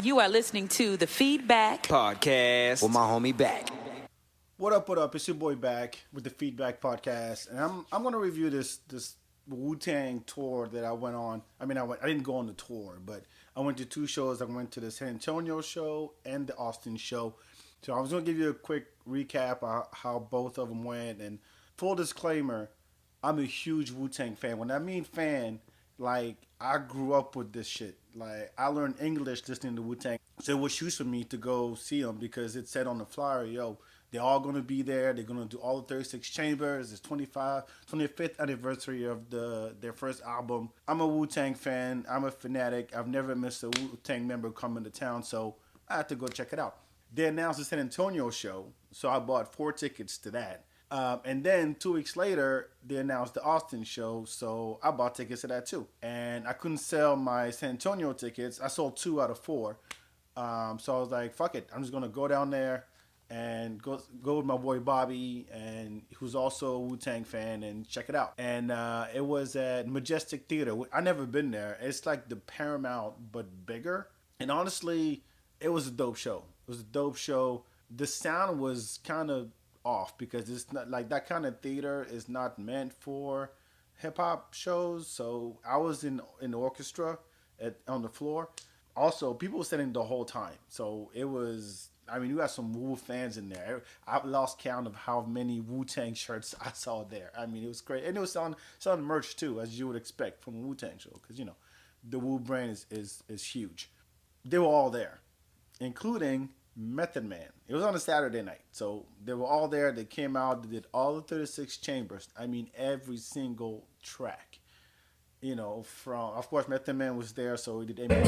You are listening to the FeedBak Podcast with my homie Back. What up? What up? It's your boy Back with the FeedBak Podcast, and I'm gonna review this Wu Tang tour that I went on. I didn't go on the tour, but I went to two shows. I went to the San Antonio show and the Austin show. So I was gonna give you a quick recap of how both of them went. And full disclaimer, I'm a huge Wu Tang fan. When I mean fan, like I grew up with this shit. Like I learned English listening to Wu Tang, so it was huge for me to go see them because it said on the flyer, yo, they're all going to be there. They're going to do all the 36 chambers. It's 25th anniversary of their first album. I'm a Wu Tang fan. I'm a fanatic. I've never missed a Wu Tang member coming to town, so I had to go check it out. They announced the San Antonio show, so I bought 4 tickets to that. And then 2 weeks later, they announced the Austin show, so I bought tickets to that too. And I couldn't sell my San Antonio tickets. I sold 2 out of 4. So I was like, fuck it. I'm just going to go down there and go with my boy Bobby, and who's also a Wu-Tang fan, and check it out. And it was at Majestic Theater. I never been there. It's like the Paramount, but bigger. And honestly, it was a dope show. It was a dope show. The sound was kind of off because it's not like that kind of theater is not meant for hip-hop shows. So I was in the orchestra on the floor. Also, people were sitting the whole time. So it was... you got some Wu fans in there. I lost count of how many Wu-Tang shirts I saw there. It was great. And it was selling merch too, as you would expect from a Wu-Tang show. Because, the Wu brand is huge. They were all there, including Method Man. It was on a Saturday night. So they were all there. They came out. They did all the 36 chambers. Every single track. Of course, Method Man was there, so he did and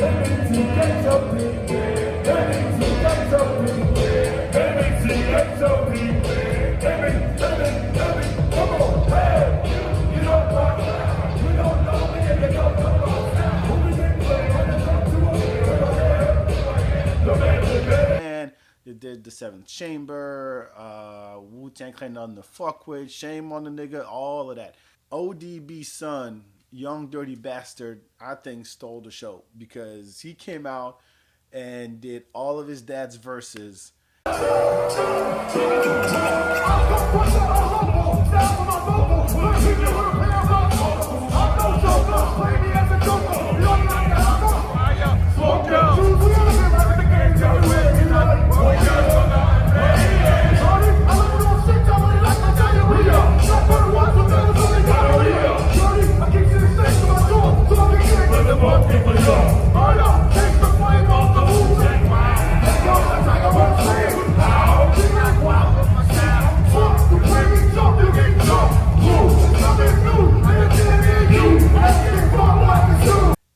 they did the 7th Chamber, Wu Tang Clan nothing to fuck with, shame on the nigga, all of that. ODB's son, Young Dirty Bastard, I think stole the show because he came out and did all of his dad's verses.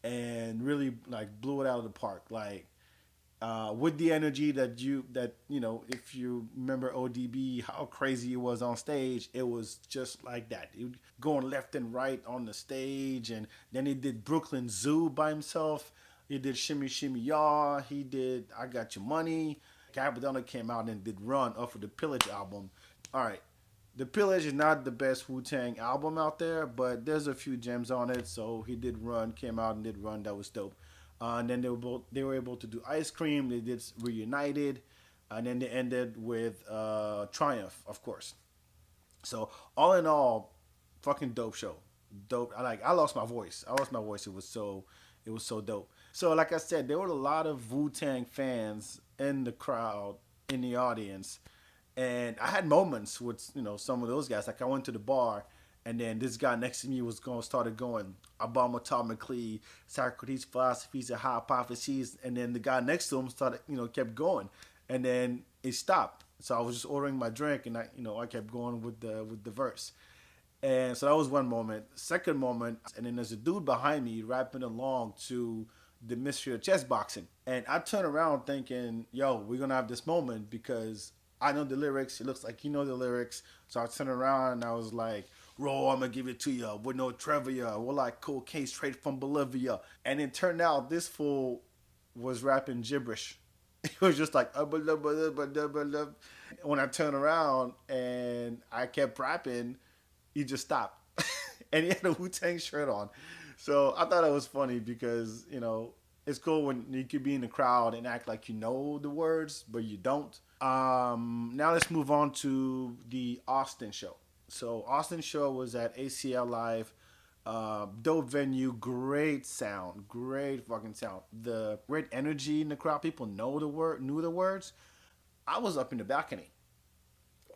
And really blew it out of the park. With the energy that if you remember ODB, how crazy he was on stage, it was just like that. He was going left and right on the stage, and then he did Brooklyn Zoo by himself. He did Shimmy Shimmy Yaw. He did I Got Your Money. Capadonna came out and did Run off of the Pillage album. All right, the Pillage is not the best Wu-Tang album out there, but there's a few gems on it. So he did Run, came out and did Run. That was dope. And then they were able to do Ice Cream. They did Reunited, and then they ended with Triumph, of course. So all in all, fucking dope show. Dope. I lost my voice. It was so dope. So like I said, there were a lot of Wu-Tang fans in the crowd, in the audience, and I had moments with some of those guys. Like I went to the bar, and then this guy next to me started going, atomically, Socrates' philosophies and hypotheses, and then the guy next to him kept going, and then it stopped. So I was just ordering my drink, and I kept going with the verse. And so that was one moment. Second moment, and then there's a dude behind me rapping along to the mystery of chess boxing. And I turn around thinking, yo, we're going to have this moment because I know the lyrics. It looks like you know the lyrics. So I turned around and I was like, Roll, I'm going to give it to you with no trivia. We're like cocaine straight from Bolivia. And it turned out this fool was rapping gibberish. It was just like, when I turned around and I kept rapping, he just stopped. And he had a Wu Tang shirt on. So I thought it was funny because, it It's cool when you could be in the crowd and act like you know the words, but you don't. Now let's move on to the Austin show. So Austin show was at ACL Live. Dope venue, great sound, great fucking sound. The great energy in the crowd. People knew the words. I was up in the balcony,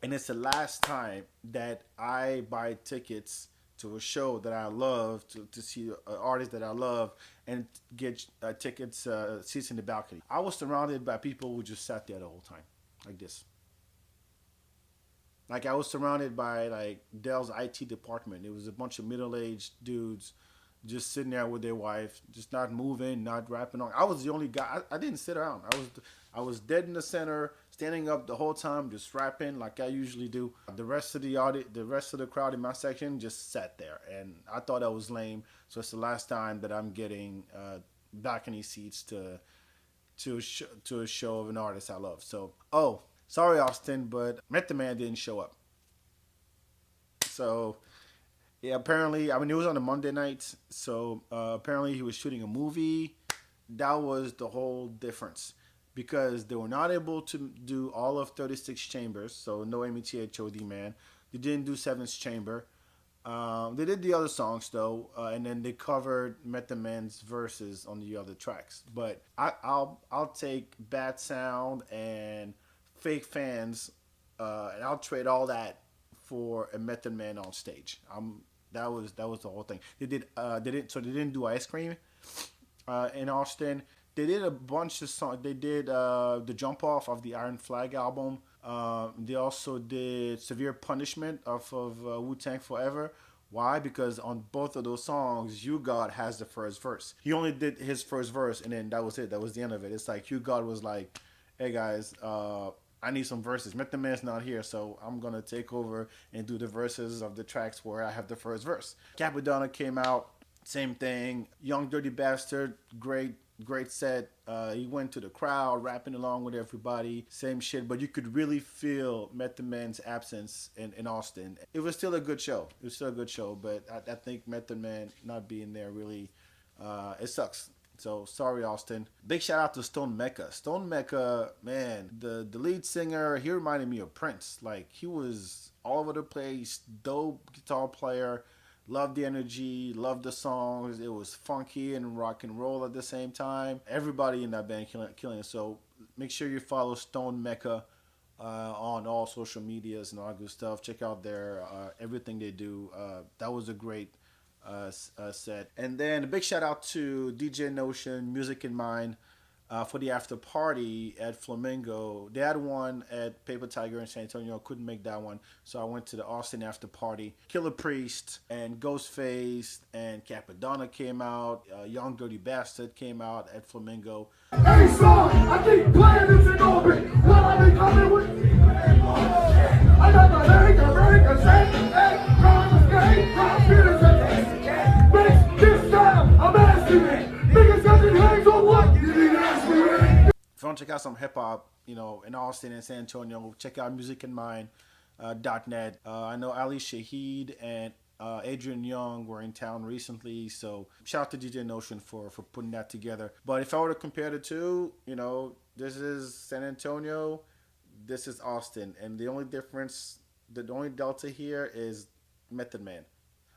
and it's the last time that I buy tickets to a show that I love to see an artist that I love and get tickets seats in the balcony. I was surrounded by people who just sat there the whole time, like this. Like I was surrounded by like Dell's IT department. It was a bunch of middle-aged dudes just sitting there with their wife, just not moving, not rapping on. I was the only guy. I didn't sit around. I was dead in the center, standing up the whole time, just rapping like I usually do. The rest of the rest of the crowd in my section just sat there, and I thought that was lame. So it's the last time that I'm getting balcony seats to a show of an artist I love. So, sorry, Austin, but Method Man didn't show up. So, yeah, apparently, I mean, it was on a Monday night. So, apparently, he was shooting a movie. That was the whole difference because they were not able to do all of 36 chambers. So, no METHOD man. They didn't do 7th chamber. They did the other songs though, and then they covered Method Man's verses on the other tracks. But I'll take bad sound and fake fans, and I'll trade all that for a Method Man on stage. That was the whole thing. They didn't do Ice Cream in Austin. They did a bunch of songs. They did the Jump Off of the Iron Flag album. They also did Severe Punishment of Wu Tang Forever. Why? Because on both of those songs, You God has the first verse. He only did his first verse, and then that was it. That was the end of it. It's like You God was like, hey guys, I need some verses. Method Man's not here, so I'm going to take over and do the verses of the tracks where I have the first verse. Capadonna came out, same thing. Young Dirty Bastard, great set. He went to the crowd, rapping along with everybody. Same shit, but you could really feel Method Man's absence in Austin. It was still a good show. But I think Method Man not being there really, it sucks. So sorry, Austin. Big shout out to Stone Mecca. Stone Mecca, man, the lead singer, he reminded me of Prince. Like, he was all over the place, dope guitar player. Loved the energy, loved the songs. It was funky and rock and roll at the same time. Everybody in that band killing it. So make sure you follow Stone Mecca on all social medias and all that good stuff. Check out their everything they do. That was a great set. And then a big shout out to DJ Notion, Music in Mind. For the after party at Flamingo. They had one at Paper Tiger in San Antonio. Couldn't make that one, so I went to the Austin after party. Killer Priest and Ghostface and Capadonna came out. Young Dirty Bastard came out at Flamingo. Hey son, I keep playing this in orbit while I be coming with I got the America, say, crime, bitch, this time I'm asking it. Niggas got their hands on what? If you want to check out some hip hop, in Austin and San Antonio, check out musicinmind.net. I know Ali Shaheed and Adrian Young were in town recently, so shout out to DJ Notion for putting that together. But if I were to compare the two, this is San Antonio, this is Austin, and the only difference, the only delta here is Method Man.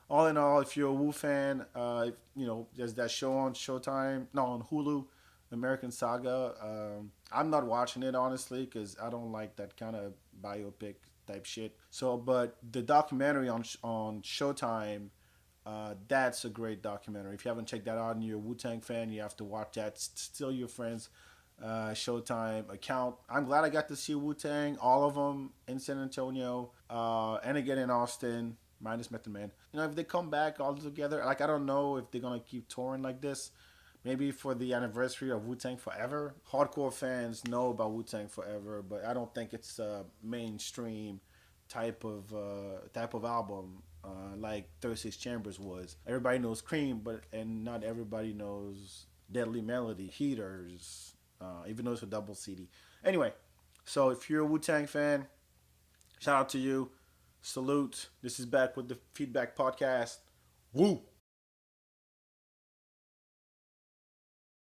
All in all, if you're a Wu fan, there's that show on on Hulu, American Saga. I'm not watching it, honestly, because I don't like that kind of biopic type shit. So, but the documentary on Showtime, that's a great documentary. If you haven't checked that out and you're a Wu Tang fan, you have to watch that. Still your friends' Showtime account. I'm glad I got to see Wu Tang, all of them in San Antonio, and again in Austin, minus Method Man. If they come back all together, like, I don't know if they're gonna keep touring like this. Maybe for the anniversary of Wu Tang Forever. Hardcore fans know about Wu Tang Forever, but I don't think it's a mainstream type of album like 36 Chambers was. Everybody knows Cream, and not everybody knows Deadly Melody, Heaters, even though it's a double CD. Anyway, so if you're a Wu Tang fan, shout out to you. Salute. This is back with the FeedBak podcast. Woo!